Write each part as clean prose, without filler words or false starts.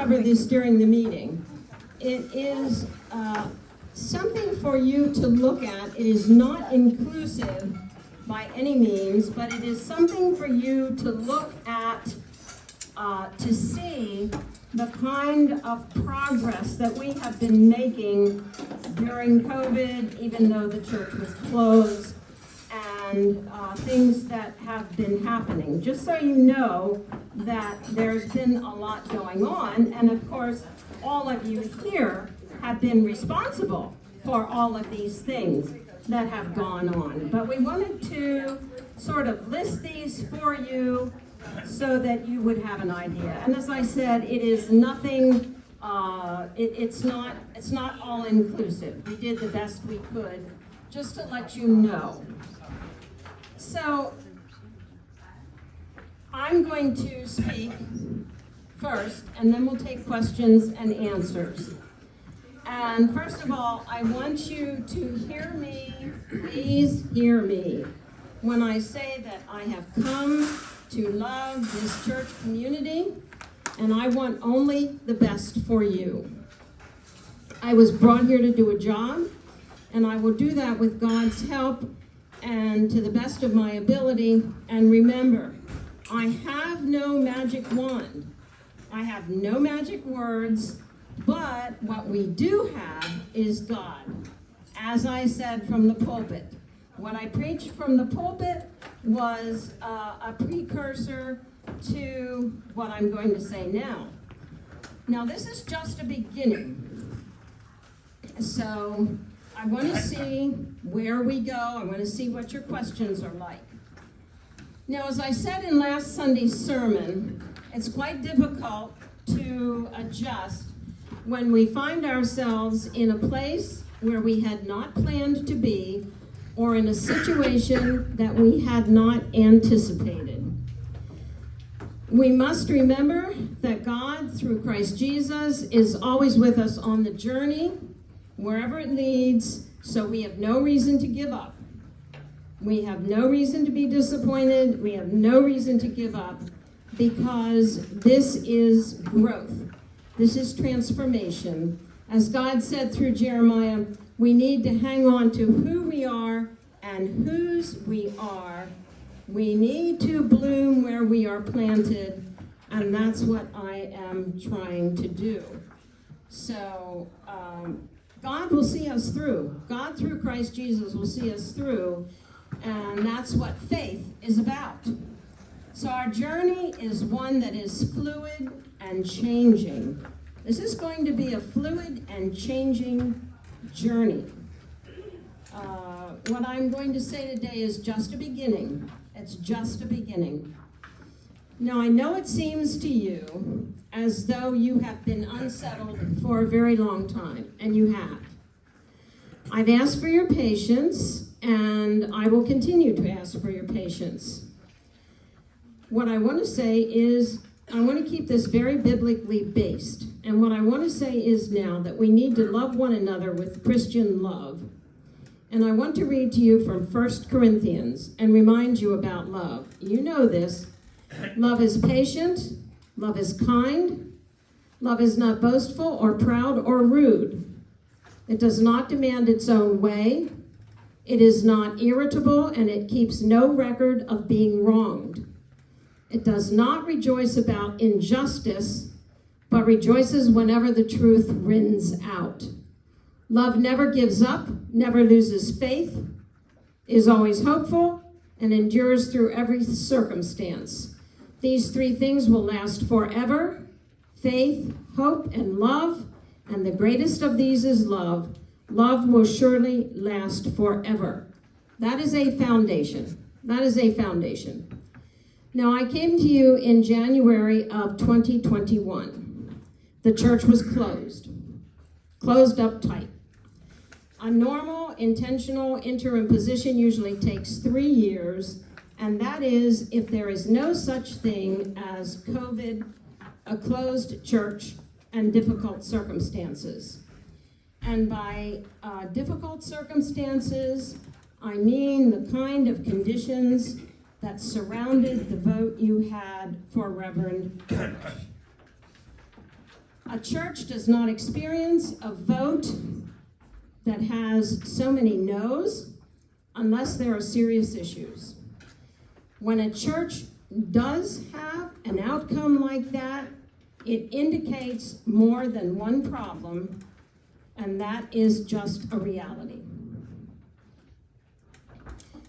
cover this during the meeting. It is something for you to look at. It is not inclusive by any means, but it is something for you to look at to see the kind of progress that we have been making during COVID, even though the church was closed, and things that have been happening. Just so you know that there's been a lot going on, and of course, all of you here have been responsible for all of these things that have gone on. But we wanted to sort of list these for you so that you would have an idea. And as I said, it is nothing, it's not all inclusive. We did the best we could just to let you know. So I'm going to speak first, and then we'll take questions and answers. And first of all, I want you to hear me, please hear me, when I say that I have come to love this church community, and I want only the best for you. I was brought here to do a job, and I will do that with God's help and to the best of my ability. And remember, I have no magic wand. I have no magic words, but what we do have is God. As I said from the pulpit, what I preached from the pulpit was a precursor to what I'm going to say now. Now, this is just a beginning. So I want to see where we go. I want to see what your questions are like. Now, as I said in last Sunday's sermon, it's quite difficult to adjust when we find ourselves in a place where we had not planned to be, or in a situation that we had not anticipated. We must remember that God, through Christ Jesus, is always with us on the journey, wherever it leads, so we have no reason to give up. We have no reason to be disappointed. We have no reason to give up, because this is growth. This is transformation. As God said through Jeremiah, we need to hang on to who we are and whose we are. We need to bloom where we are planted, and that's what I am trying to do. So God will see us through. God, through Christ Jesus, will see us through, and that's what faith is about. So our journey is one that is fluid and changing. This is going to be a fluid and changing journey. What I'm going to say today is just a beginning. It's just a beginning. Now, I know it seems to you as though you have been unsettled for a very long time, and you have. I've asked for your patience, and I will continue to ask for your patience. What I want to say is, I want to keep this very biblically based. And what I want to say is now that we need to love one another with Christian love. And I want to read to you from 1 Corinthians and remind you about love. You know this. Love is patient. Love is kind. Love is not boastful or proud or rude. It does not demand its own way. It is not irritable, and it keeps no record of being wronged. It does not rejoice about injustice, but rejoices whenever the truth wins out. Love never gives up, never loses faith, is always hopeful, and endures through every circumstance. These three things will last forever: faith, hope, and love. And the greatest of these is love. Love will surely last forever. That is a foundation. That is a foundation. Now, I came to you in January of 2021. The church was closed up tight. A normal, intentional interim position usually takes 3 years, and that is if there is no such thing as COVID, a closed church, and difficult circumstances. And by difficult circumstances, I mean the kind of conditions that surrounded the vote you had for Reverend Church. A church does not experience a vote that has so many no's unless there are serious issues. When a church does have an outcome like that, it indicates more than one problem, and that is just a reality.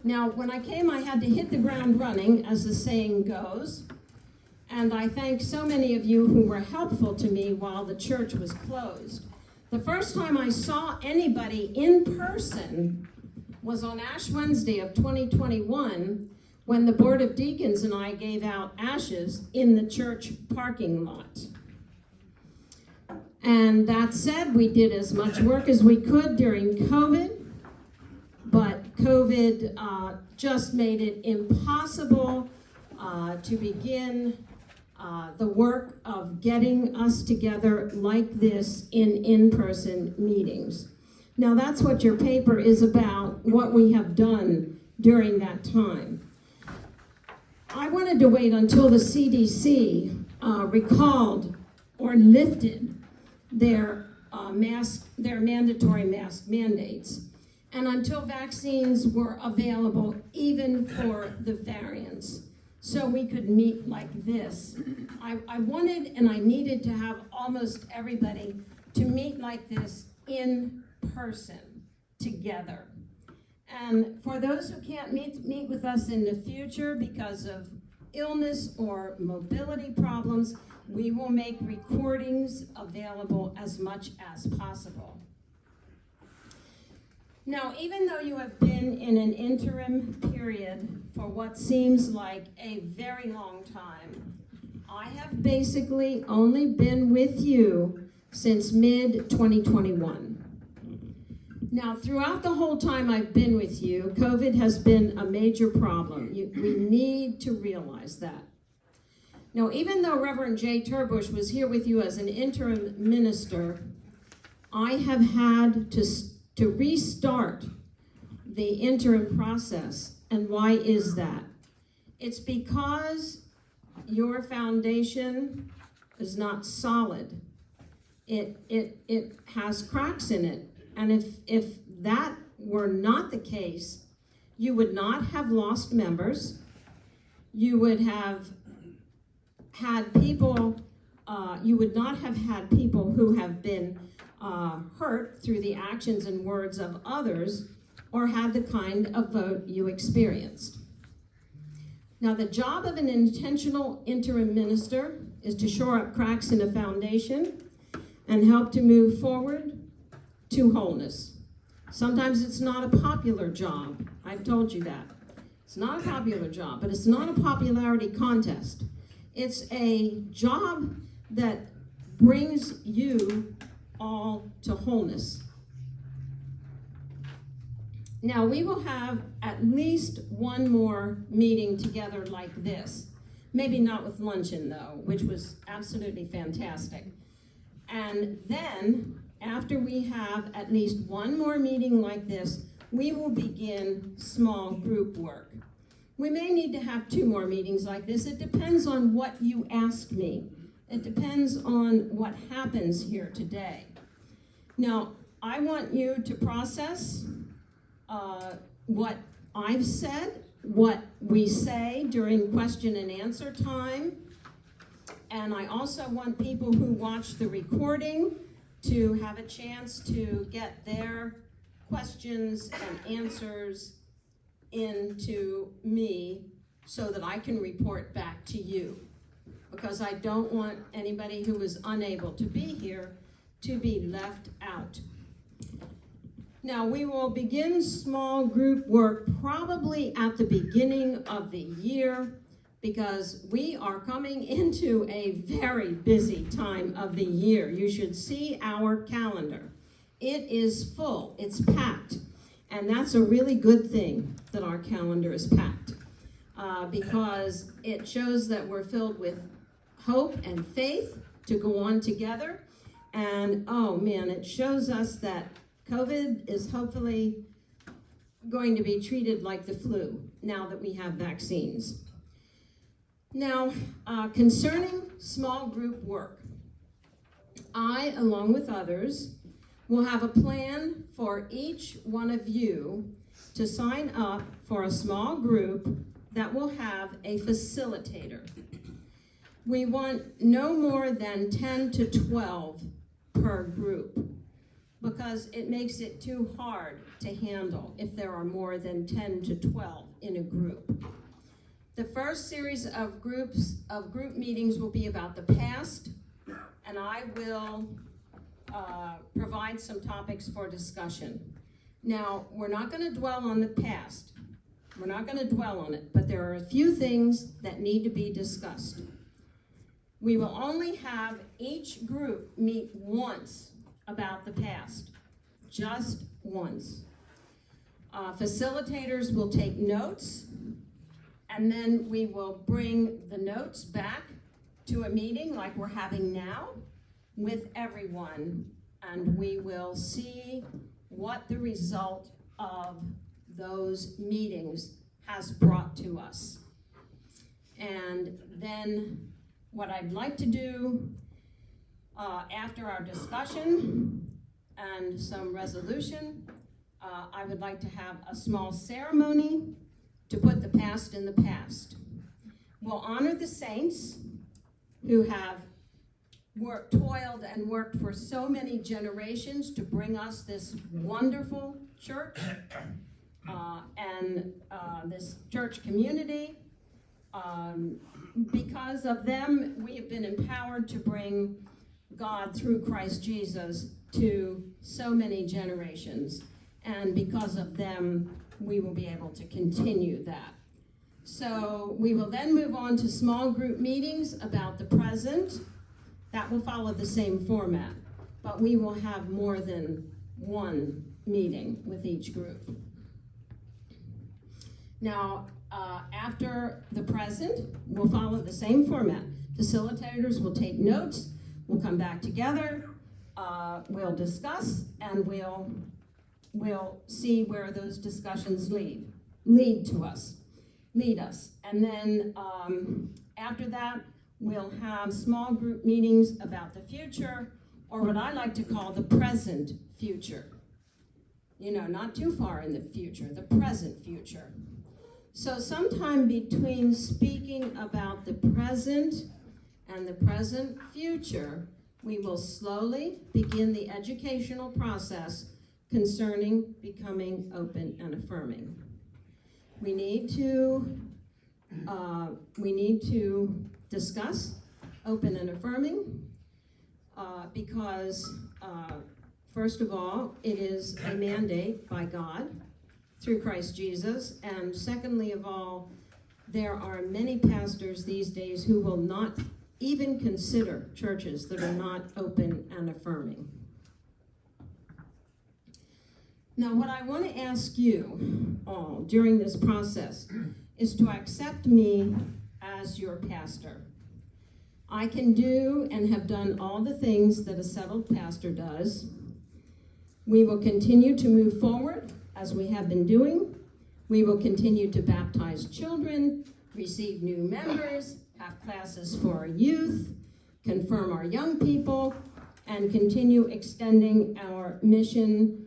Now, when I came, I had to hit the ground running, as the saying goes, and I thank so many of you who were helpful to me while the church was closed. The first time I saw anybody in person was on Ash Wednesday of 2021, when the Board of Deacons and I gave out ashes in the church parking lot. And that said, we did as much work as we could during COVID, but COVID just made it impossible to begin the work of getting us together like this in in-person meetings. Now that's what your paper is about, what we have done during that time. I wanted to wait until the CDC recalled or lifted their mandatory mask mandates, and until vaccines were available even for the variants, so we could meet like this. I wanted and I needed to have almost everybody to meet like this in person together. And for those who can't meet with us in the future because of illness or mobility problems, we will make recordings available as much as possible. Now, even though you have been in an interim period for what seems like a very long time, I have basically only been with you since mid-2021. Now, throughout the whole time I've been with you, COVID has been a major problem. We need to realize that. Now, even though Reverend Jay Turbush was here with you as an interim minister, I have had to restart the interim process. And why is that? It's because your foundation is not solid. It has cracks in it. And if that were not the case, you would not have lost members. You would have had people, you would not have had people who have been hurt through the actions and words of others, or had the kind of vote you experienced. Now, the job of an intentional interim minister is to shore up cracks in a foundation and help to move forward to wholeness. Sometimes it's not a popular job. I've told you that. It's not a popular job, but it's not a popularity contest. It's a job that brings you all to wholeness. Now, we will have at least one more meeting together like this. Maybe not with luncheon, though, which was absolutely fantastic. And then, after we have at least one more meeting like this, we will begin small group work. We may need to have 2 more meetings like this. It depends on what you ask me. It depends on what happens here today. Now, I want you to process what I've said, what we say during question and answer time, and I also want people who watch the recording to have a chance to get their questions and answers into me so that I can report back to you, because I don't want anybody who is unable to be here to be left out. Now, we will begin small group work probably at the beginning of the year, because we are coming into a very busy time of the year. You should see our calendar. It is full, it's packed, and that's a really good thing that our calendar is packed, because it shows that we're filled with hope and faith to go on together, and oh man, it shows us that COVID is hopefully going to be treated like the flu now that we have vaccines. Now, concerning small group work, I, along with others, will have a plan for each one of you to sign up for a small group that will have a facilitator. We want no more than 10 to 12 per group, because it makes it too hard to handle if there are more than 10 to 12 in a group. The first series of group meetings will be about the past, and I will provide some topics for discussion. Now, we're not going to dwell on the past. We're not going to dwell on it, but there are a few things that need to be discussed. We will only have each group meet once about the past, just once. Facilitators will take notes, and then we will bring the notes back to a meeting like we're having now with everyone, and we will see what the result of those meetings has brought to us. And then what I'd like to do after our discussion and some resolution, I would like to have a small ceremony to put the past in the past. We'll honor the saints who have toiled and worked for so many generations to bring us this wonderful church and this church community. Because of them, we have been empowered to bring God through Christ Jesus to so many generations. And because of them, we will be able to continue that. So we will then move on to small group meetings about the present. That will follow the same format, but we will have more than one meeting with each group. Now, after the present, we'll follow the same format. Facilitators will take notes, we'll come back together, we'll discuss, and we'll see where those discussions lead us. And then after that, we'll have small group meetings about the future, or what I like to call the present future. You know, not too far in the future, the present future. So sometime between speaking about the present and the present future, we will slowly begin the educational process concerning becoming open and affirming. We need to discuss open and affirming because first of all, it is a mandate by God through Christ Jesus, and secondly of all, there are many pastors these days who will not even consider churches that are not open and affirming. Now, what I want to ask you all during this process is to accept me as your pastor. I can do and have done all the things that a settled pastor does. We will continue to move forward as we have been doing. We will continue to baptize children, receive new members, have classes for our youth, confirm our young people, and continue extending our mission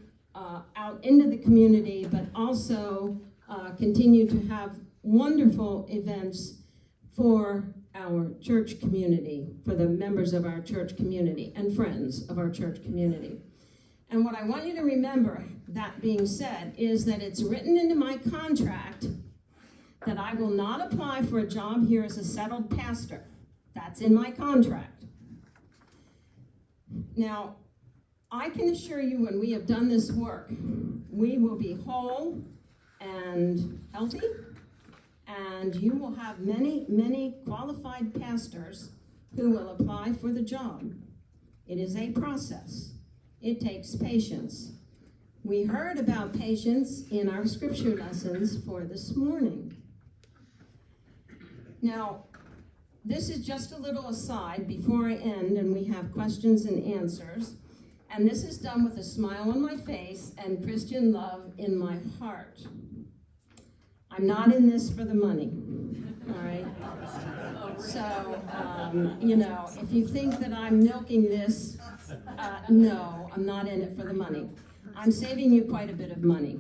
out into the community, but also continue to have wonderful events for our church community, for the members of our church community and friends of our church community. And what I want you to remember, that being said, is that it's written into my contract that I will not apply for a job here as a settled pastor. That's in my contract. Now, I can assure you when we have done this work, we will be whole and healthy, and you will have many, many qualified pastors who will apply for the job. It is a process. It takes patience. We heard about patience in our scripture lessons for this morning. Now, this is just a little aside before I end and we have questions and answers. And this is done with a smile on my face and Christian love in my heart. I'm not in this for the money, all right? So, you know, if you think that I'm milking this, no, I'm not in it for the money. I'm saving you quite a bit of money.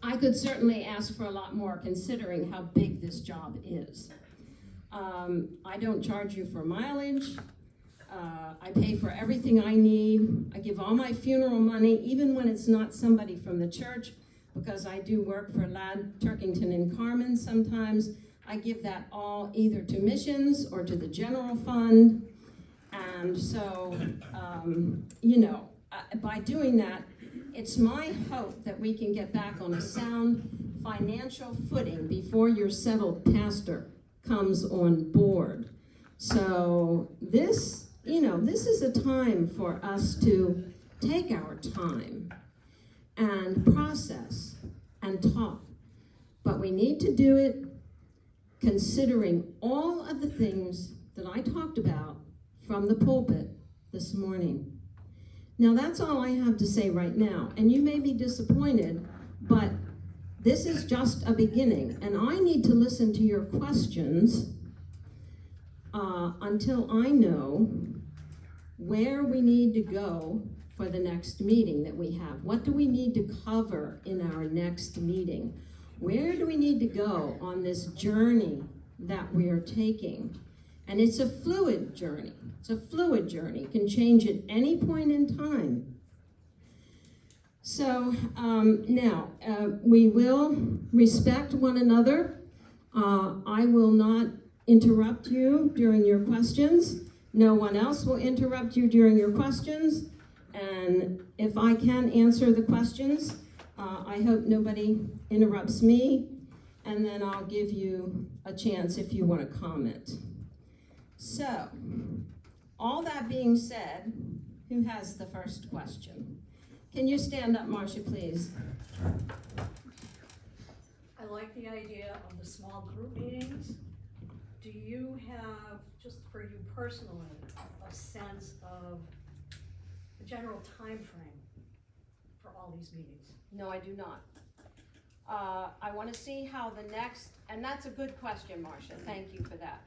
I could certainly ask for a lot more considering how big this job is. I don't charge you for mileage. I pay for everything I need. I give all my funeral money, even when it's not somebody from the church, because I do work for Lad Turkington and Carmen sometimes. I give that all either to missions or to the general fund. And so, you know, by doing that, it's my hope that we can get back on a sound financial footing before your settled pastor comes on board. So this, you know, this is a time for us to take our time and process and talk. But we need to do it considering all of the things that I talked about from the pulpit this morning. Now that's all I have to say right now, and you may be disappointed, but this is just a beginning, and I need to listen to your questions until I know where we need to go for the next meeting that we have. What do we need to cover in our next meeting? Where do we need to go on this journey that we are taking? And it's a fluid journey. It's a fluid journey. It can change at any point in time. So now, we will respect one another. I will not interrupt you during your questions. No one else will interrupt you during your questions. And if I can answer the questions, I hope nobody interrupts me. And then I'll give you a chance if you want to comment. So, all that being said, who has the first question? Can you stand up, Marcia, please? I like the idea of the small group meetings. Do you have, just for you personally, a sense of the general time frame for all these meetings? No, I do not. I want to see how the next, and that's a good question, Marcia. Thank you for that.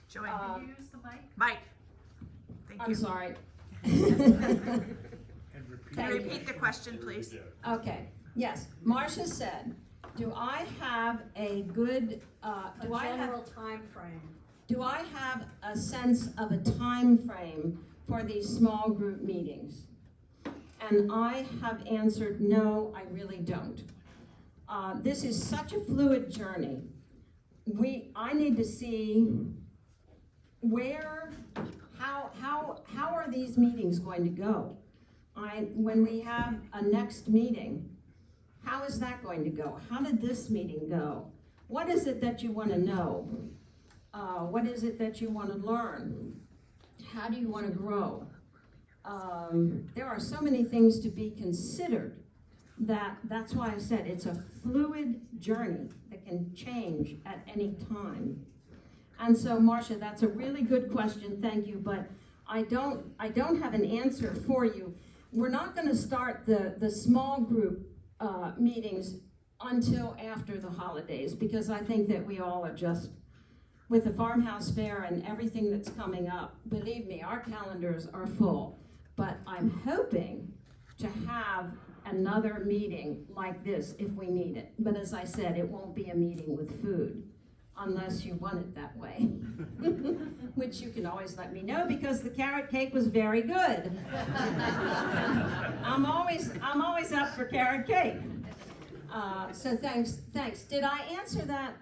Joanne, can you use the mic? Mike. Thank I'm you. sorry. Can you repeat the question, please? Okay, yes. Marcia said, do I have a good, General time frame. do I have a sense of a time frame for these small group meetings? And I have answered, no, I really don't. This is such a fluid journey. I need to see how are these meetings going to go? When we have a next meeting, how is that going to go? How did this meeting go? What is it that you want to know? What is it that you want to learn? How do you want to grow? There are so many things to be considered that's why I said it's a fluid journey that can change at any time. And so, Marcia, that's a really good question, thank you, but I don't have an answer for you. We're not going to start the small group meetings until after the holidays, because I think that we all are just, with the farmhouse fair and everything that's coming up, believe me, our calendars are full. But I'm hoping to have another meeting like this if we need it. But as I said, it won't be a meeting with food unless you want it that way. Which you can always let me know, because the carrot cake was very good. I'm always up for carrot cake. So thanks. Did I answer that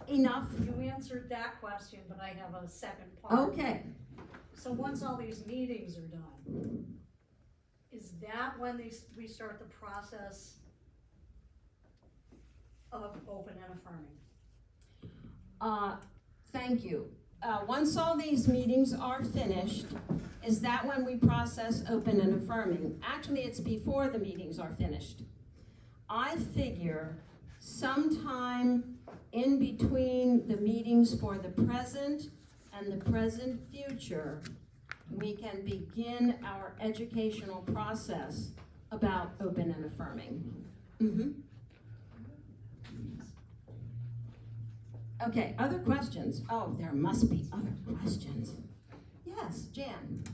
enough? You answered that question, but I have a second part. Okay. So once all these meetings are done, is that when we start the process of open and affirming? Thank you. Once all these meetings are finished, is that when we process open and affirming? Actually, it's before the meetings are finished. I figure sometime in between the meetings for the present and the present future, we can begin our educational process about open and affirming. Mm-hmm. Okay, other questions? Oh, there must be other questions. Yes, Jan.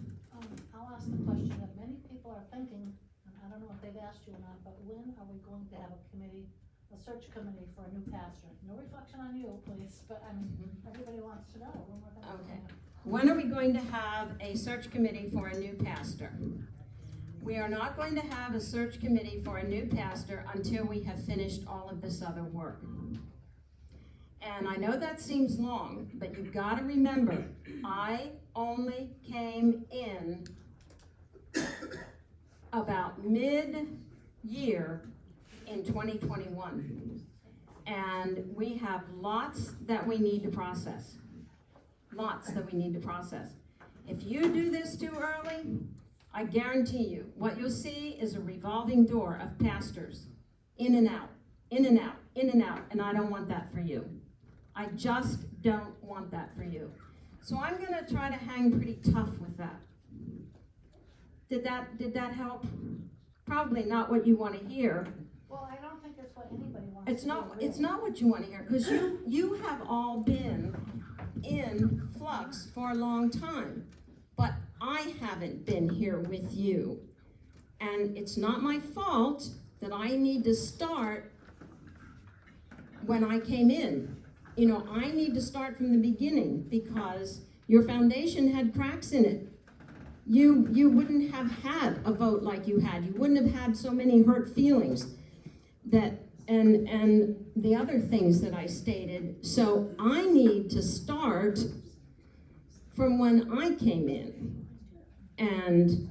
I'll ask the question that many people are thinking, and I don't know if they've asked you or not, but when are we going to have a committee, a search committee for a new pastor? No reflection on you, please, but everybody wants to know when we're gonna. Okay. When are we going to have a search committee for a new pastor? We are not going to have a search committee for a new pastor until we have finished all of this other work. And I know that seems long, but you've got to remember, I only came in about mid-year in 2021. And we have lots that we need to process. Lots that we need to process. If you do this too early, I guarantee you, what you'll see is a revolving door of pastors. In and out, in and out, in and out, and I don't want that for you. I just don't want that for you. So I'm gonna try to hang pretty tough with that. Did that help? Probably not what you wanna hear. Well, I don't think that's what anybody wants. It's not what you wanna hear, because you have all been in flux for a long time. But I haven't been here with you. And it's not my fault that I need to start when I came in. You know, I need to start from the beginning because your foundation had cracks in it. You wouldn't have had a vote like you had. You wouldn't have had so many hurt feelings that and the other things that I stated. So I need to start from when I came in. And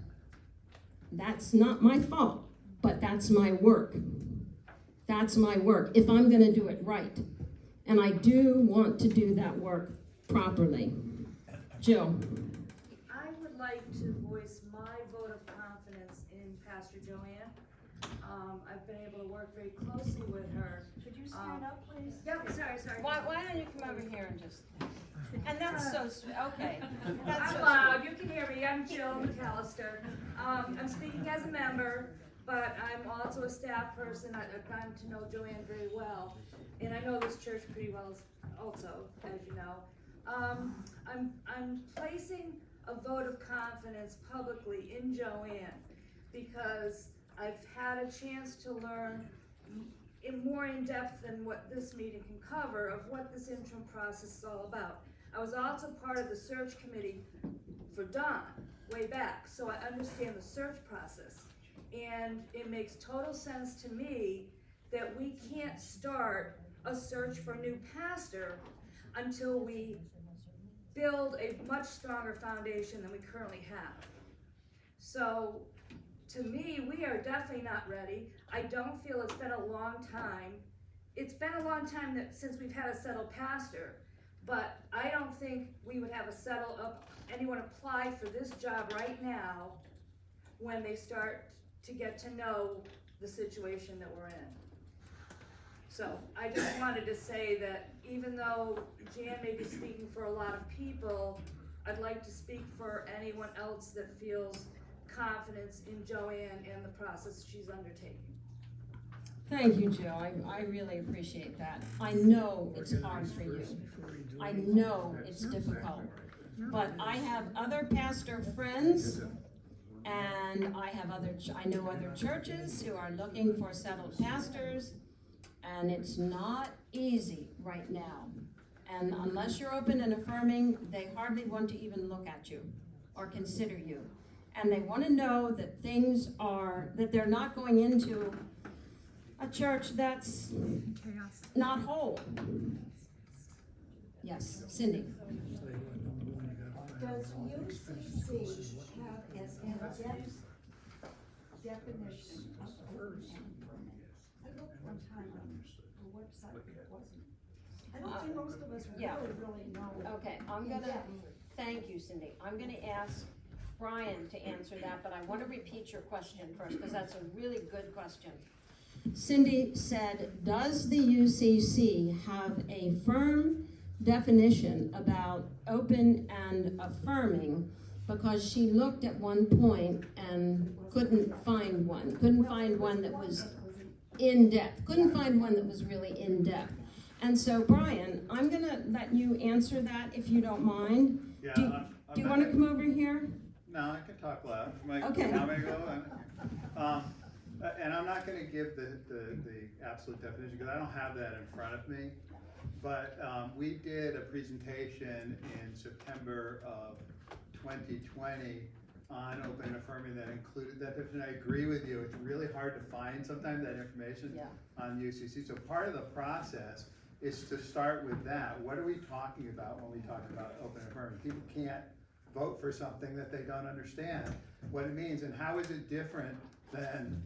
that's not my fault, but that's my work. That's my work, if I'm gonna do it right. And I do want to do that work properly. Jill. I would like to voice my vote of confidence in Pastor Joanne. I've been able to work very closely with her. Could you stand up, please? Yep, sorry. Why don't you come over here and just, and that's so sweet, okay. That's I'm so loud, you can hear me, I'm Jill McAllister. I'm speaking as a member, but I'm also a staff person. I've gotten to know Joanne very well, and I know this church pretty well also, as you know. I'm placing a vote of confidence publicly in Joanne because I've had a chance to learn more in depth than what this meeting can cover of what this interim process is all about. I was also part of the search committee for Don way back, so I understand the search process. And it makes total sense to me that we can't start a search for a new pastor until we build a much stronger foundation than we currently have. So, to me, we are definitely not ready. I don't feel it's been a long time. It's been a long time since we've had a settled pastor, but I don't think we would have anyone apply for this job right now when they start to get to know the situation that we're in. So I just wanted to say that even though Jan may be speaking for a lot of people, I'd like to speak for anyone else that feels confidence in Joanne and the process she's undertaking. Thank you, Jill. I really appreciate that. I know it's hard for you. I know it's difficult. But I have other pastor friends, and I know other churches who are looking for settled pastors, and it's not easy right now. And unless you're open and affirming, they hardly want to even look at you or consider you. And they want to know that that they're not going into a church that's not whole. Yes, Cindy. Does UCC have an in-depth definition of open and permanent? I looked one time on the website, it wasn't. I don't think most of us really know. Okay, thank you, Cindy. I'm gonna ask Brian to answer that, but I want to repeat your question first, because that's a really good question. Cindy said, does the UCC have a firm definition about open and affirming? Because she looked at one point and couldn't find one that was in depth, couldn't find one that was really in depth. And so, Brian, I'm gonna let you answer that if you don't mind. Yeah, Do- I'm Do you not wanna come over here? No, I can talk loud. Okay. How may I go? And I'm not gonna give the absolute definition, because I don't have that in front of me. But, we did a presentation in September of 2020 on open and affirming that included that definition. I agree with you, it's really hard to find sometimes that information on UCC. So part of the process is to start with that. What are we talking about when we talk about open and affirming? People can't vote for something that they don't understand what it means, and how is it different than,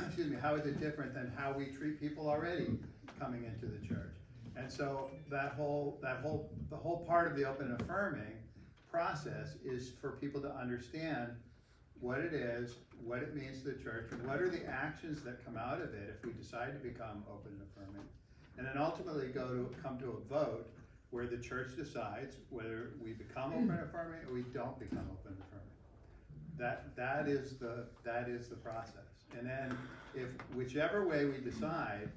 excuse me, how is it different than how we treat people already coming into the church? And so the whole part of the open and affirming process is for people to understand what it is, what it means to the church, and what are the actions that come out of it if we decide to become open and affirming. And then ultimately come to a vote where the church decides whether we become open and affirming or we don't become open and affirming. That is the process. And then if whichever way we decide,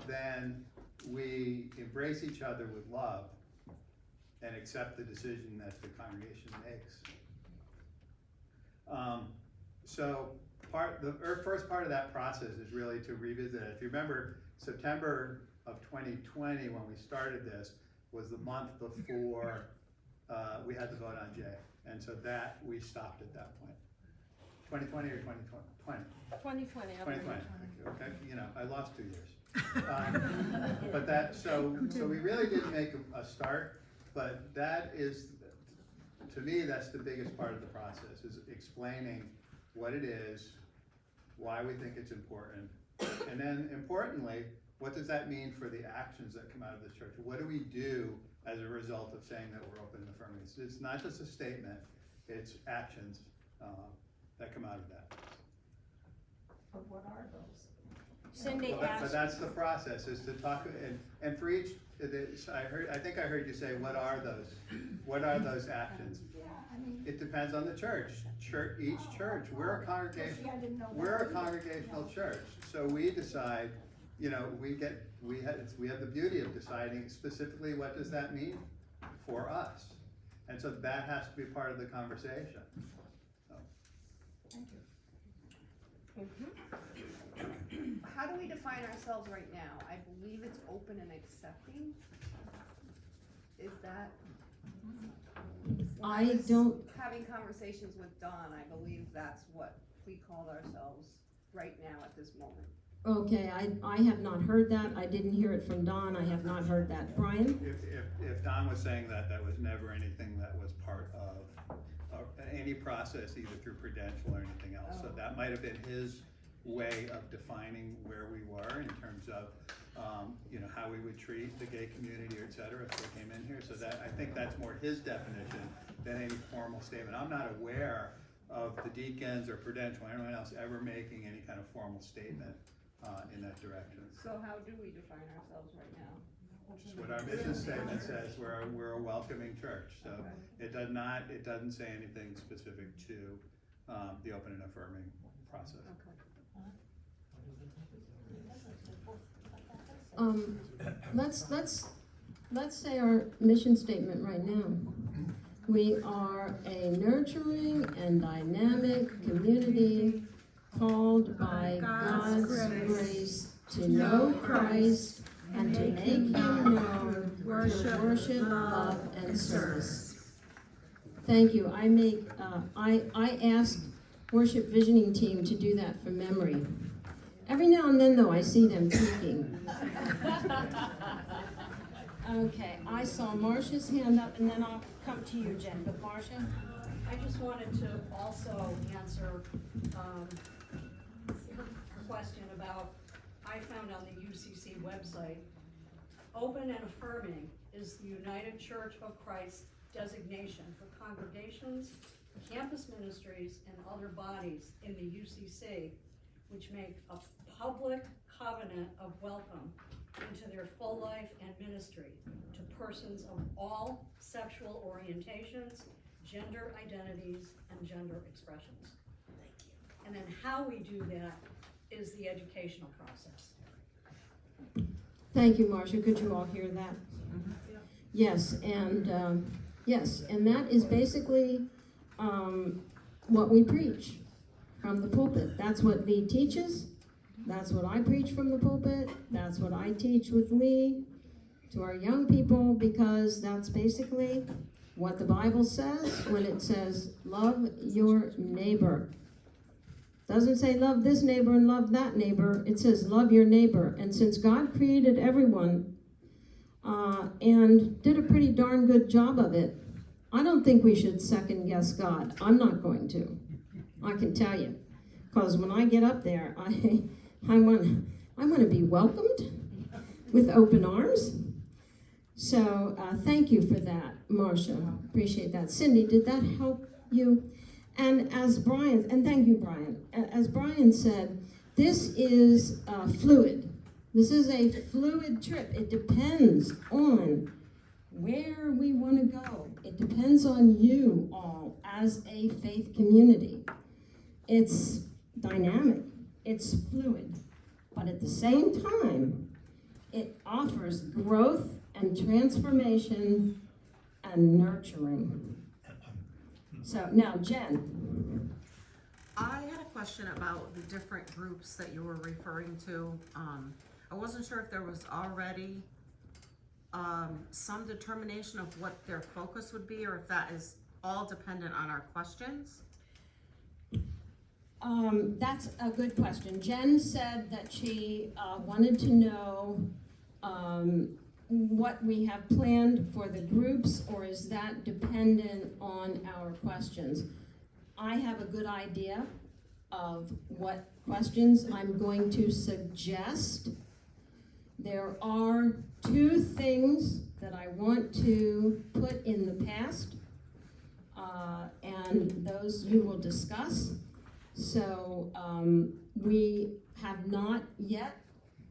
then we embrace each other with love and accept the decision that the congregation makes. So the first part of that process is really to revisit it. If you remember, September of 2020, when we started this, was the month before we had the vote on J. And so that, we stopped at that point. 2020 or 2020? 2020. 2020, okay, you know, I lost 2 years. But that, so we really did make a start, but that is, to me, that's the biggest part of the process, is explaining what it is, why we think it's important, and then importantly, what does that mean for the actions that come out of this church? What do we do as a result of saying that we're open and affirming? It's not just a statement, it's actions that come out of that. But what are those? Cindy But asked. that's the process, is to talk, and for each, I think I heard you say, what are those actions? Yeah, I mean. It depends on the church. Each church, we're a congregation, See, I didn't know that we're a either. congregational church, so we decide, you know, we have the beauty of deciding specifically what does that mean for us. And so that has to be part of the conversation. So. Thank you. How do we define ourselves right now? I believe it's open and accepting. Is that? When I was don't- Having conversations with Dawn, I believe that's what we called ourselves right now at this moment. Okay, I have not heard that. I didn't hear it from Don. I have not heard that. Brian? If Don was saying that, that was never anything that was part of any process, either through Prudential or anything else. So that might have been his way of defining where we were in terms of, you know, how we would treat the gay community, or et cetera, if they came in here. So that, I think that's more his definition than any formal statement. I'm not aware of the deacons or Prudential or anyone else ever making any kind of formal statement in that direction. So how do we define ourselves right now? Just what our mission statement says, we're a welcoming church. So it doesn't say anything specific to the open and affirming process. Let's say our mission statement right now. We are a nurturing and dynamic community called by God's grace to know Christ and to make Him known through worship, love, and service. Thank you. I asked worship visioning team to do that from memory. Every now and then, though, I see them tweaking. Okay, I saw Marcia's hand up, and then I'll come to you, Jen. But Marcia? I just wanted to also answer her question about, I found on the UCC website, open and affirming is the United Church of Christ designation for congregations, campus ministries, and other bodies in the UCC, which make a public covenant of welcome into their full life and ministry to persons of all sexual orientations, gender identities, and gender expressions. And then how we do that is the educational process. Thank you, Marcia. Could you all hear that? Yes, and that is basically what we preach from the pulpit. That's what Lee teaches. That's what I preach from the pulpit. That's what I teach with Lee to our young people, because that's basically what the Bible says when it says, love your neighbor. Doesn't say love this neighbor and love that neighbor. It says love your neighbor. And since God created everyone and did a pretty darn good job of it, I don't think we should second guess God. I'm not going to. I can tell you. Because when I get up there, I want to be welcomed with open arms. So thank you for that, Marcia. Appreciate that. Cindy, did that help you? And as Brian, and thank you, Brian. As Brian said, this is fluid. This is a fluid trip. It depends on where we want to go. It depends on you all as a faith community. It's dynamic. It's fluid. But at the same time, it offers growth and transformation and nurturing. So now, Jen. I had a question about the different groups that you were referring to. I wasn't sure if there was already some determination of what their focus would be, or if that is all dependent on our questions. That's a good question. Jen said that she wanted to know what we have planned for the groups, or is that dependent on our questions? I have a good idea of what questions I'm going to suggest. There are two things that I want to put in the past, and those you will discuss. So we have not yet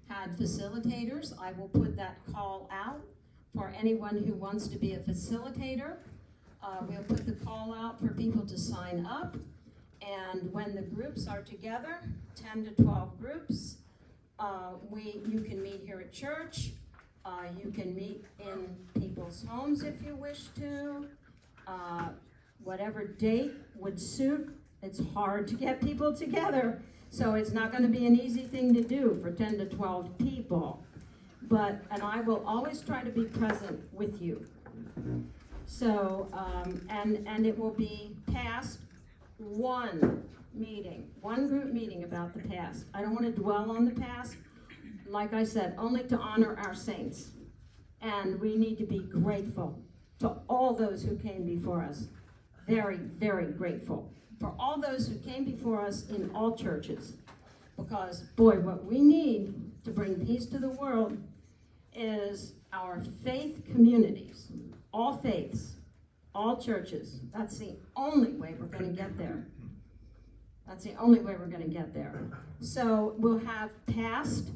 had facilitators. I will put that call out for anyone who wants to be a facilitator. We'll put the call out for people to sign up. And when the groups are together, 10 to 12 groups, you can meet here at church. You can meet in people's homes if you wish to. Whatever date would suit. It's hard to get people together, so it's not going to be an easy thing to do for 10 to 12 people. And I will always try to be present with you. So, and it will be past one group meeting about the past. I don't want to dwell on the past. Like I said, only to honor our saints. And we need to be grateful to all those who came before us. Very, very grateful for all those who came before us in all churches. Because, boy, what we need to bring peace to the world is our faith communities, all faiths, all churches. That's the only way we're going to get there. That's the only way we're going to get there. So we'll have past,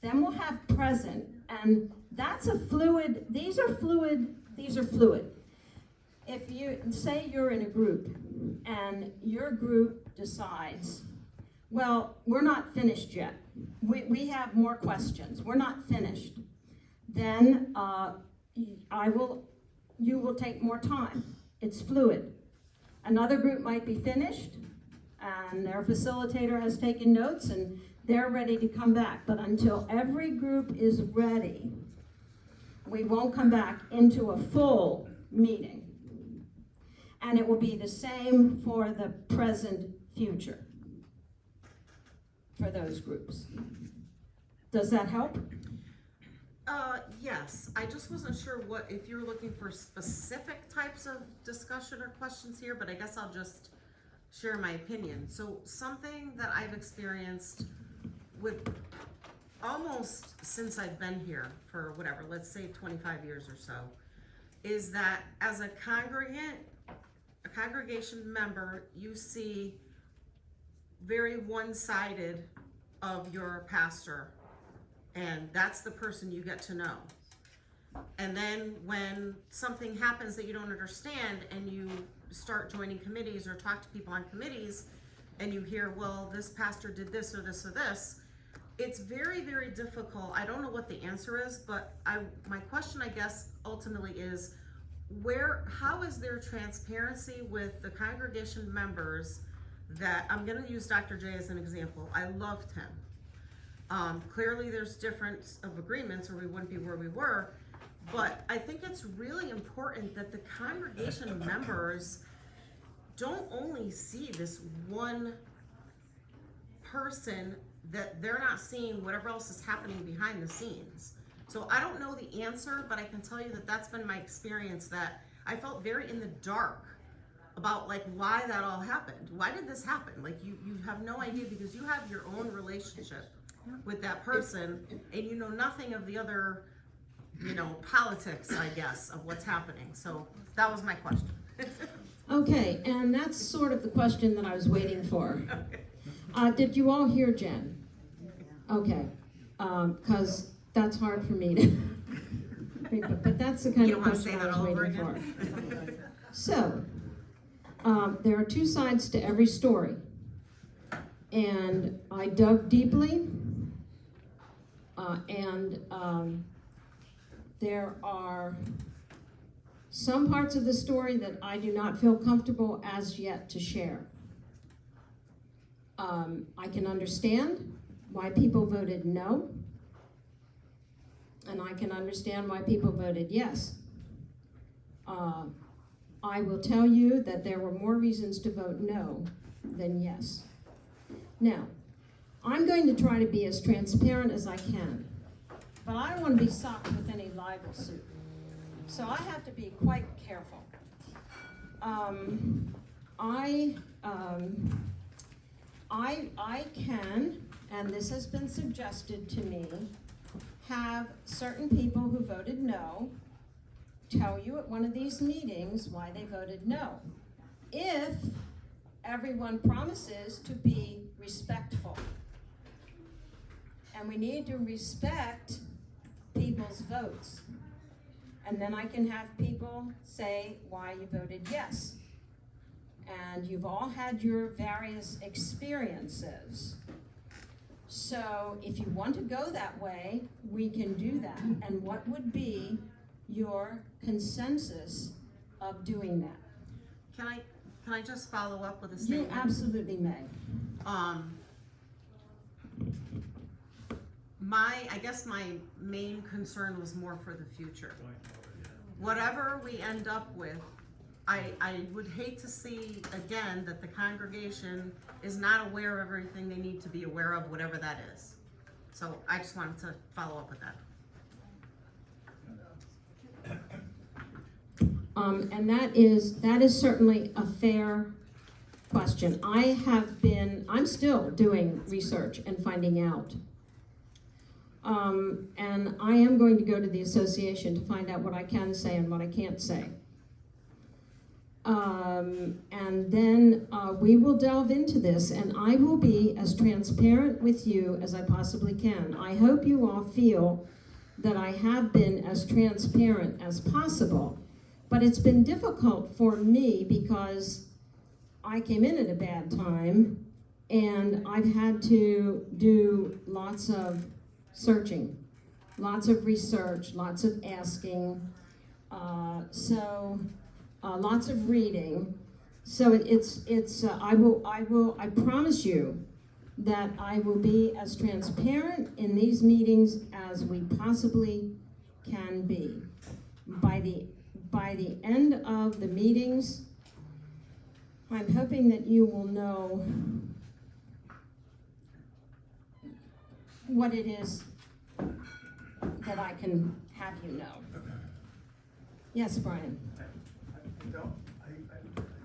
then we'll have present, and that's a fluid, these are fluid. If you say you're in a group and your group decides, well, we're not finished yet. We have more questions. We're not finished. Then you will take more time. It's fluid. Another group might be finished and their facilitator has taken notes and they're ready to come back. But until every group is ready, we won't come back into a full meeting. And it will be the same for the present future for those groups. Does that help? Yes, I just wasn't sure if you were looking for specific types of discussion or questions here, but I guess I'll just share my opinion. So something that I've experienced with almost since I've been here for whatever, let's say 25 years or so, is that as a congregation member, you see very one-sided of your pastor, and that's the person you get to know. And then when something happens that you don't understand and you start joining committees or talk to people on committees and you hear, well, this pastor did this or this or this, it's very, very difficult. I don't know what the answer is, but my question, I guess, ultimately is how is there transparency with the congregation members that, I'm gonna use Dr. J as an example. I loved him. Clearly there's difference of agreements or we wouldn't be where we were, but I think it's really important that the congregation members don't only see this one person, that they're not seeing whatever else is happening behind the scenes. So I don't know the answer, but I can tell you that that's been my experience, that I felt very in the dark about like why that all happened. Why did this happen? Like you have no idea because you have your own relationship with that person and you know nothing of the other, politics, I guess, of what's happening. So that was my question. Okay, and that's sort of the question that I was waiting for. Did you all hear Jen? Okay, because that's hard for me to, but that's the kind You of don't want to question say I that was all over waiting for. again? So, there are two sides to every story. And I dug deeply, and there are some parts of the story that I do not feel comfortable as yet to share. I can understand why people voted no, and I can understand why people voted yes. I will tell you that there were more reasons to vote no than yes. Now, I'm going to try to be as transparent as I can, but I don't want to be socked with any libel suit. So I have to be quite careful. I can, and this has been suggested to me, have certain people who voted no tell you at one of these meetings why they voted no, if everyone promises to be respectful. And we need to respect people's votes. And then I can have people say why you voted yes. And you've all had your various experiences. So if you want to go that way, we can do that. And what would be your consensus of doing that? Can I just follow up with a You statement? absolutely may. I guess my main concern was more for the future. Whatever we end up with, I would hate to see again that the congregation is not aware of everything they need to be aware of, whatever that is. So I just wanted to follow up with that. And that is certainly a fair question. I'm still doing research and finding out. And I am going to go to the association to find out what I can say and what I can't say. And then we will delve into this, and I will be as transparent with you as I possibly can. I hope you all feel that I have been as transparent as possible, but it's been difficult for me because I came in at a bad time, and I've had to do lots of searching, lots of research, lots of asking, lots of reading. So I promise you that I will be as transparent in these meetings as we possibly can be. By the end of the meetings, I'm hoping that you will know what it is that I can have you know. Yes, Brian? I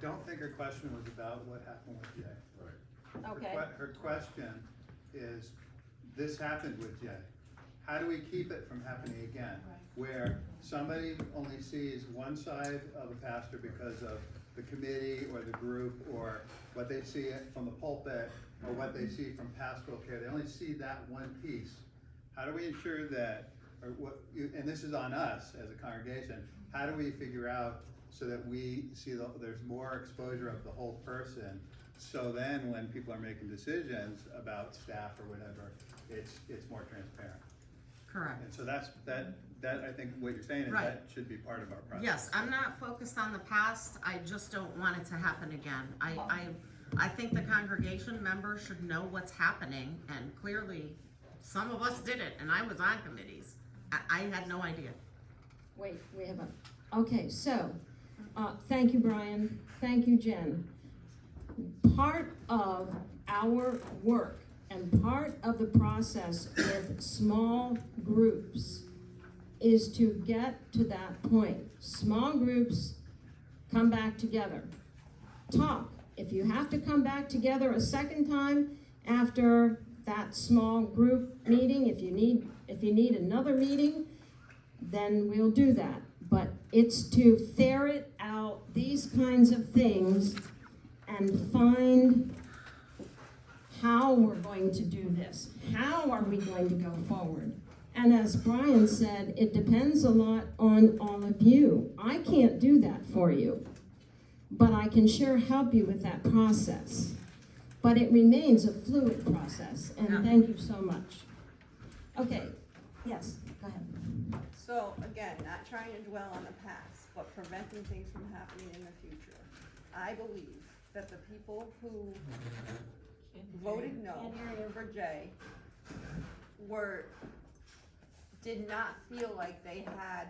don't think her question was about what happened with Jay. Right. Okay. Her question is, this happened with Jay. How do we keep it from happening again? Where somebody only sees one side of a pastor because of the committee or the group or what they see from the pulpit or what they see from pastoral care. They only see that one piece. How do we ensure that, and this is on us as a congregation, how do we figure out so that we see there's more exposure of the whole person So then when people are making decisions about staff or whatever, it's more transparent. Correct. And so that I think what you're saying is Right. that should be part of our process. Yes, I'm not focused on the past, I just don't want it to happen again. I think the congregation members should know what's happening, and clearly, some of us did it, and I was on committees. I had no idea. Wait, we have okay, so, thank you, Brian, thank you, Jen. Part of our work and part of the process with small groups is to get to that point. Small groups come back together, talk. If you have to come back together a second time after that small group meeting, if you need another meeting, then we'll do that. But it's to ferret out these kinds of things and find how we're going to do this. How are we going to go forward? And as Brian said, it depends a lot on all of you. I can't do that for you, but I can sure help you with that process. But it remains a fluid process, and Yeah. thank you so much. Okay, yes, go ahead. So again, not trying to dwell on the past, but preventing things from happening in the future. I believe that the people who voted no for Jay did not feel like they had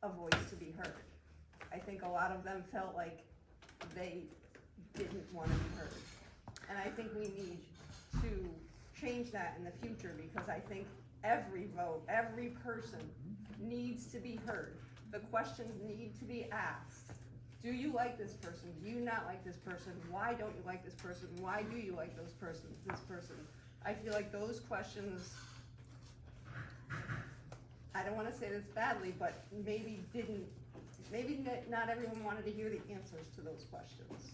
a voice to be heard. I think a lot of them felt like they didn't want to be heard. And I think we need to change that in the future, because I think every vote, every person needs to be heard. The questions need to be asked. Do you like this person? Do you not like this person? Why don't you like this person? Why do you like this person? I feel like those questions, I don't wanna say this badly, but maybe not everyone wanted to hear the answers to those questions.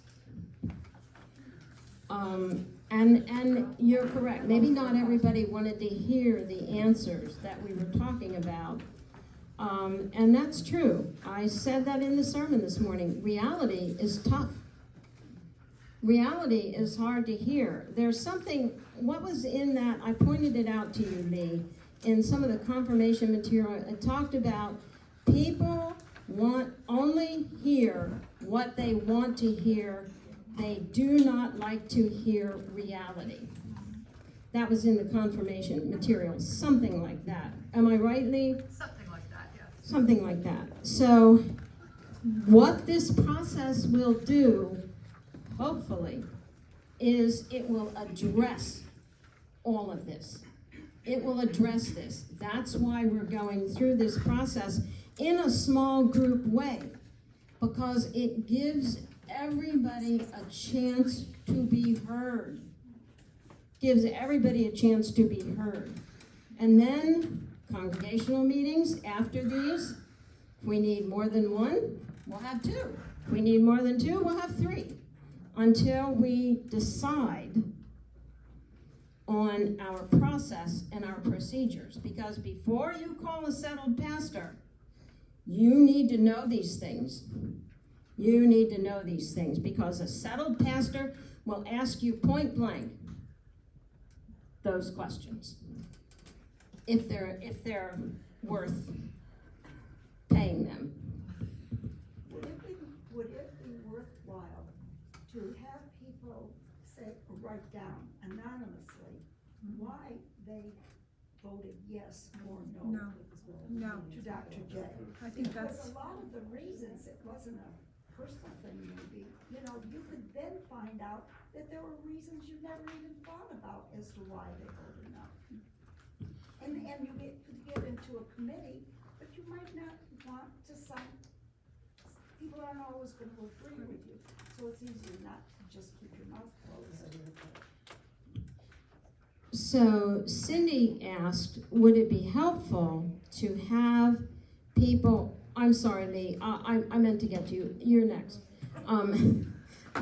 And you're correct, maybe not everybody wanted to hear the answers that we were talking about. And that's true. I said that in the sermon this morning. Reality is tough. Reality is hard to hear. There's something, what was in that, I pointed it out to you, Lee, in some of the confirmation material. It talked about people only hear what they want to hear. They do not like to hear reality. That was in the confirmation material, something like that. Am I right, Lee? Something like that, yes. Something like that. So what this process will do, hopefully, is it will address all of this. It will address this. That's why we're going through this process in a small group way, because it gives everybody a chance to be heard. Gives everybody a chance to be heard. And then congregational meetings after these, if we need more than one, we'll have two. If we need more than two, we'll have three, until we decide on our process and our procedures. Because before you call a settled pastor, you need to know these things. You need to know these things, because a settled pastor will ask you point blank those questions, if they're worth paying them. Would it be worthwhile to have people say, or write down anonymously why they voted yes or no No. to Dr. J? I think Because that's, a lot of the reasons, it wasn't a personal thing maybe, you could then find out that there were reasons you never even thought about as to why they voted no. And you get into a committee, but you might not want to sign, people aren't always gonna agree with you, so it's easier not to just keep your mouth closed. So Cindy asked, would it be helpful to have people, I'm sorry, Lee, I meant to get to you, you're next.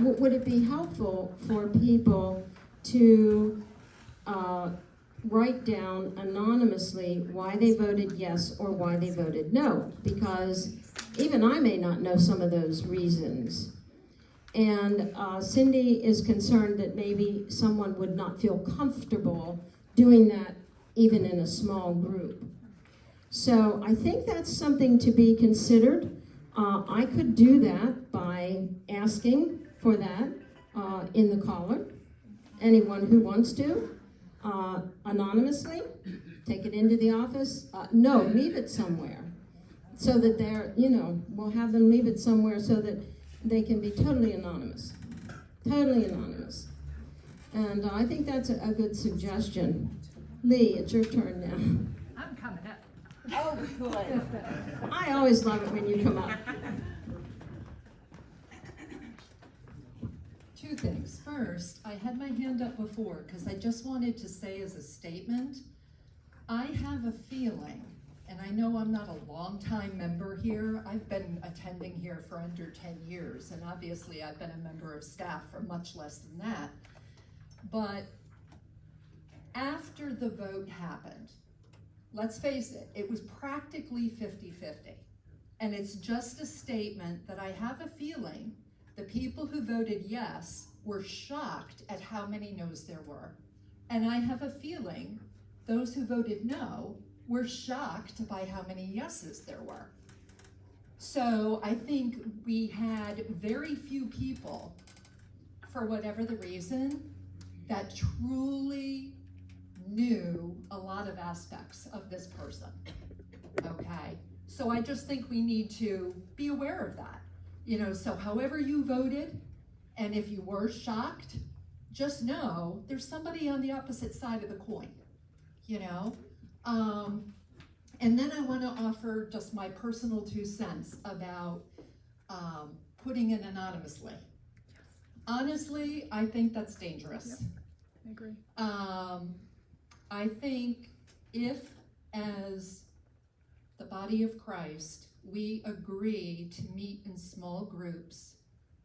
Would it be helpful for people to write down anonymously why they voted yes or why they voted no? Because even I may not know some of those reasons. And Cindy is concerned that maybe someone would not feel comfortable doing that even in a small group. So I think that's something to be considered. I could do that by asking for that in the caller. Anyone who wants to, anonymously, take it into the office. No, leave it somewhere. So that they're, we'll have them leave it somewhere so that they can be totally anonymous. Totally anonymous. And I think that's a good suggestion. Lee, it's your turn now. I'm coming up. Oh, good. I always love it when you come up. Two things. First, I had my hand up before because I just wanted to say as a statement, I have a feeling, and I know I'm not a long-time member here. I've been attending here for under 10 years, and obviously I've been a member of staff for much less than that. But after the vote happened, let's face it, it was practically 50-50. And it's just a statement that I have a feeling the people who voted yes were shocked at how many no's there were. And I have a feeling those who voted no were shocked by how many yeses there were. So I think we had very few people, for whatever the reason, that truly knew a lot of aspects of this person, okay? So I just think we need to be aware of that. So however you voted, and if you were shocked, just know there's somebody on the opposite side of the coin, And then I want to offer just my personal 2 cents about putting it anonymously. Honestly, I think that's dangerous. Yep, I agree. I think if, as the body of Christ, we agree to meet in small groups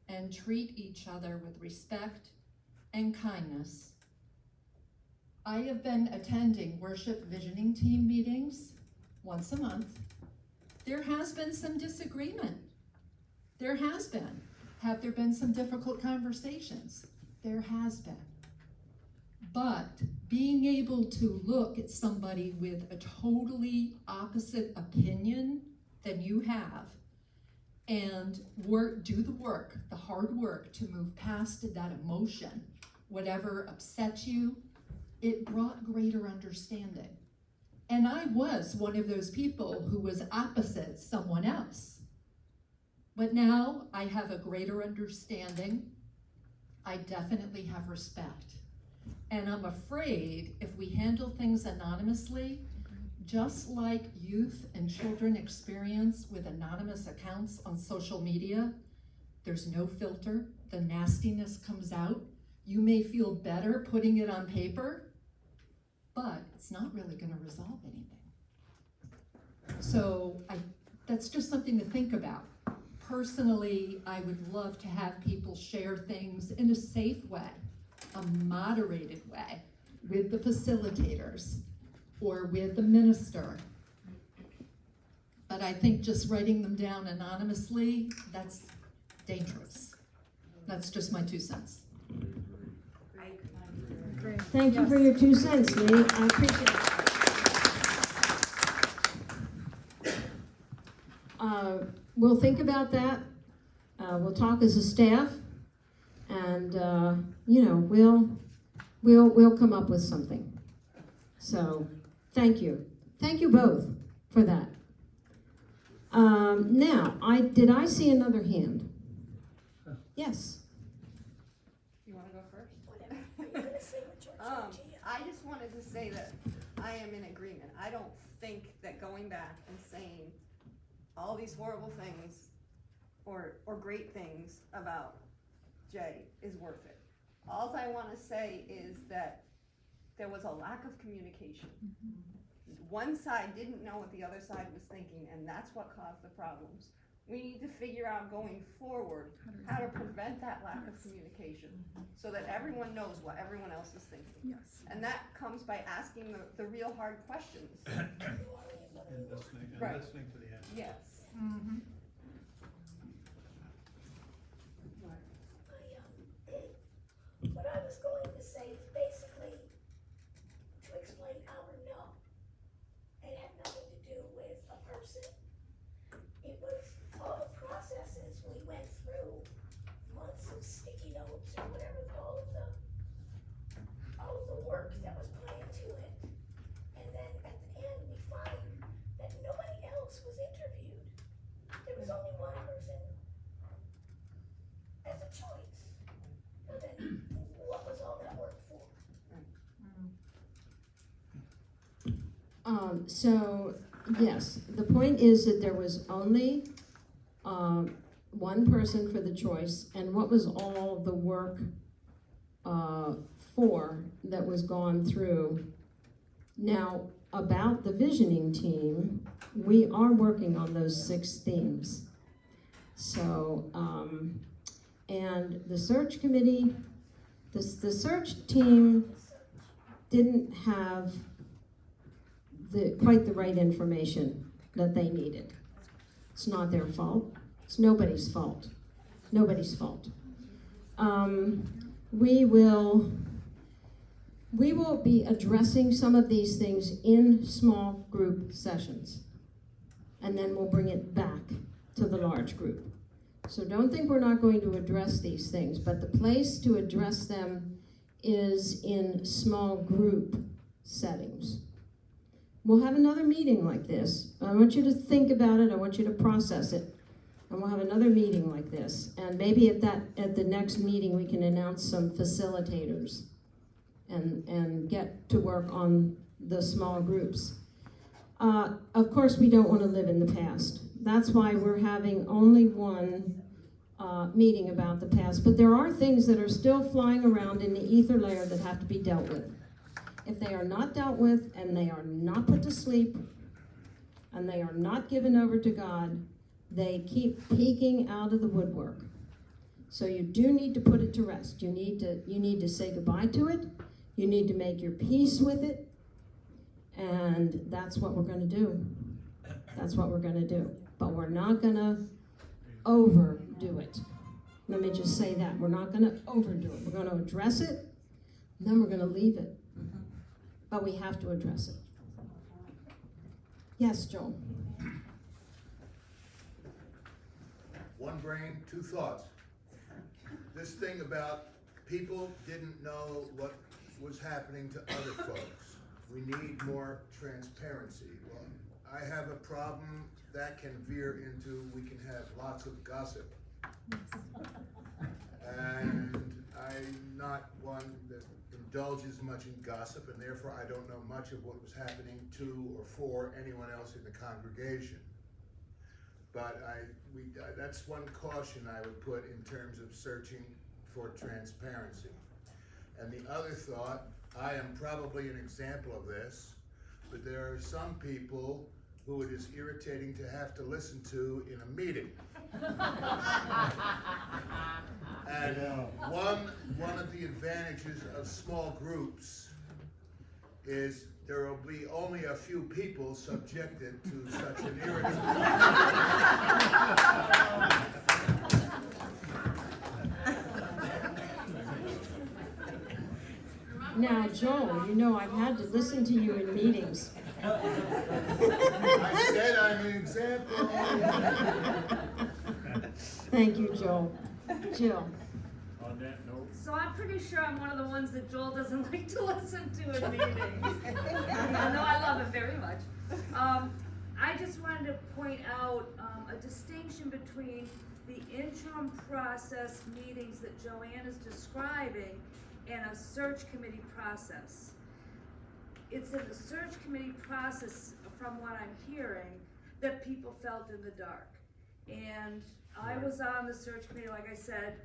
and treat each other with respect and kindness. I have been attending worship visioning team meetings once a month. There has been some disagreement. There has been. Have there been some difficult conversations? There has been. But being able to look at somebody with a totally opposite opinion than you have and do the work, the hard work to move past that emotion, whatever upset you, it brought greater understanding. And I was one of those people who was opposite someone else. But now I have a greater understanding. I definitely have respect. And I'm afraid if we handle things anonymously, just like youth and children experience with anonymous accounts on social media, there's no filter, the nastiness comes out. You may feel better putting it on paper, but it's not really going to resolve anything. So that's just something to think about. Personally, I would love to have people share things in a safe way, a moderated way, with the facilitators or with the minister. But I think just writing them down anonymously, that's dangerous. That's just my 2 cents. Great. Thank you for your 2 cents, Lee. I appreciate it. We'll think about that. We'll talk as a staff, and we'll come up with something. So, thank you. Thank you both for that. Now, did I see another hand? Yes. You wanna go first? I just wanted to say that I am in agreement. I don't think that going back and saying all these horrible things or great things about Jay is worth it. All I wanna say is that there was a lack of communication. One side didn't know what the other side was thinking, and that's what caused the problems. We need to figure out going forward how to prevent that lack of communication so that everyone knows what everyone else is thinking. Yes. And that comes by asking the real hard questions. And Right. listening to the answer. Yes. say is basically to explain our no. It had nothing to do with a person. It was all the processes we went through, months of sticky notes or whatever, all of the work that was put into it. And then at the end, we find that nobody else was interviewed. There was only one person as a choice. And then what was all that work for? So, yes, the point is that there was only, one person for the choice, and what was all the work, for that was gone through. Now, about the visioning team, we are working on those 6 themes. So, and the search committee, the search team didn't have quite the right information that they needed. It's not their fault. It's nobody's fault. Nobody's fault. We will be addressing some of these things in small group sessions. And then we'll bring it back to the large group. So don't think we're not going to address these things, but the place to address them is in small group settings. We'll have another meeting like this. I want you to think about it. I want you to process it. And we'll have another meeting like this. And maybe at the next meeting, we can announce some facilitators and get to work on the small groups. Of course, we don't want to live in the past. That's why we're having only one meeting about the past. But there are things that are still flying around in the ether layer that have to be dealt with. If they are not dealt with, and they are not put to sleep, and they are not given over to God, they keep peeking out of the woodwork. So you do need to put it to rest. You need to say goodbye to it. You need to make your peace with it. And that's what we're going to do. That's what we're going to do. But we're not going to overdo it. Let me just say that. We're not going to overdo it. We're going to address it, and then we're going to leave it. But we have to address it. Yes, Joel? One brain, 2 thoughts. This thing about people didn't know what was happening to other folks. We need more transparency. Well, I have a problem that can veer into, we can have lots of gossip. And I'm not one that indulges much in gossip, and therefore I don't know much of what was happening to or for anyone else in the congregation. But that's one caution I would put in terms of searching for transparency. And the other thought, I am probably an example of this, but there are some people who it is irritating to have to listen to in a meeting. And one of the advantages of small groups is there will be only a few people subjected to such an irritant. Now, Joel, you know I've had to listen to you in meetings. I said I'm an example. Thank you, Joel. Jill? On that note. So I'm pretty sure I'm one of the ones that Joel doesn't like to listen to in meetings. Even though I love him very much. I just wanted to point out a distinction between the interim process meetings that Joanne is describing and a search committee process. It's in the search committee process, from what I'm hearing, that people felt in the dark. And I was on the search committee, like I said,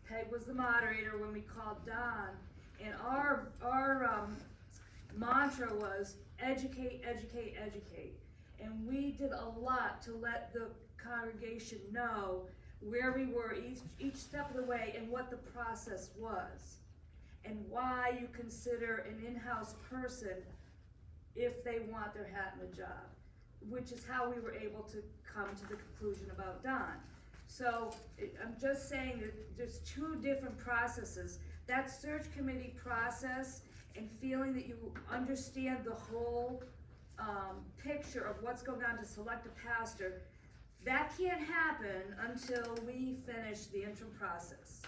Peg was the moderator when we called Don, and our mantra was educate, educate, educate. And we did a lot to let the congregation know where we were each step of the way and what the process was, and why you consider an in-house person if they want their hat in the job, which is how we were able to come to the conclusion about Don. So I'm just saying that there's 2 different processes that search committee process and feeling that you understand the whole, picture of what's going on to select a pastor, that can't happen until we finish the interim process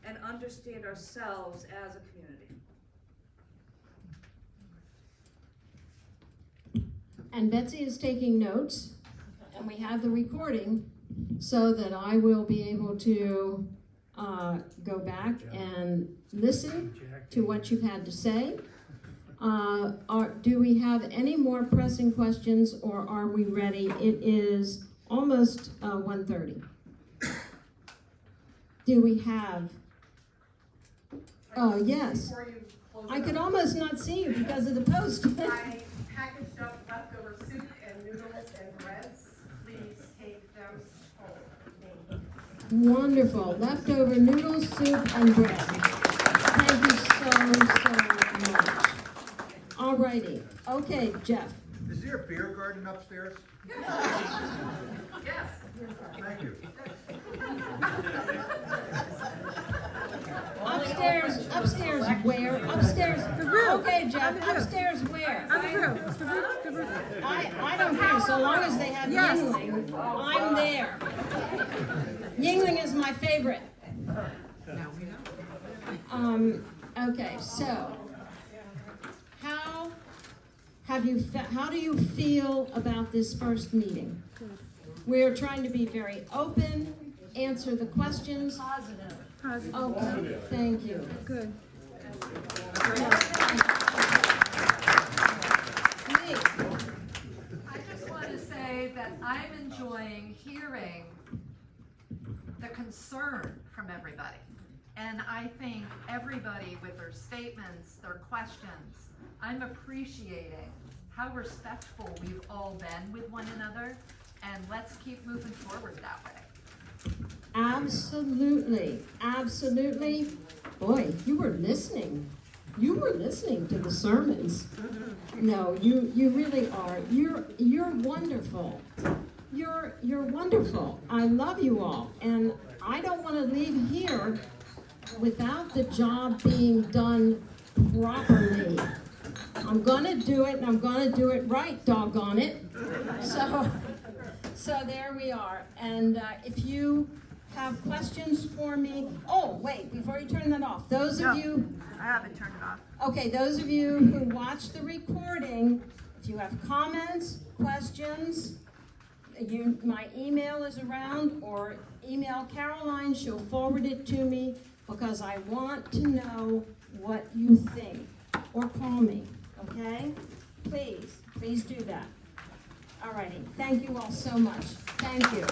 and understand ourselves as a community. And Betsy is taking notes, and we have the recording, so that I will be able to go back and listen to what you've had to say. Do we have any more pressing questions, or are we ready? It is almost 1:30. Do we have? Oh, yes. Before you close I it could up, almost not see you because of the post. I packaged up leftover soup and noodles and breads. Please take them home. Wonderful. Leftover noodles, soup, and bread. Thank you so much. All righty. Okay, Jeff. Is there a beer garden upstairs? Yes. Thank you. Upstairs where? Upstairs. The roof. Okay, Jeff, upstairs where? On the roof. I don't care, so long as they have Yingling, I'm there. Yingling is my favorite. Now we know. Okay, so, how do you feel about this first meeting? We're trying to be very open, answer the questions. Positive. Okay, thank you. Good. Please. I just want to say that I'm enjoying hearing the concern from everybody. And I think everybody with their statements, their questions, I'm appreciating how respectful we've all been with one another, and let's keep moving forward that way. Absolutely, absolutely. Boy, you were listening. You were listening to the sermons. No, you really are. You're wonderful. You're wonderful. I love you all, and I don't want to leave here without the job being done properly. I'm gonna do it, and I'm gonna do it right, doggone it. So there we are. And if you have questions for me, oh, wait, before you turn that off, those of you, I haven't turned it off. okay, those of you who watch the recording, if you have comments, questions, my email is around, or email Caroline, she'll forward it to me, because I want to know what you think, or call me, okay? Please do that. All righty, thank you all so much. Thank you.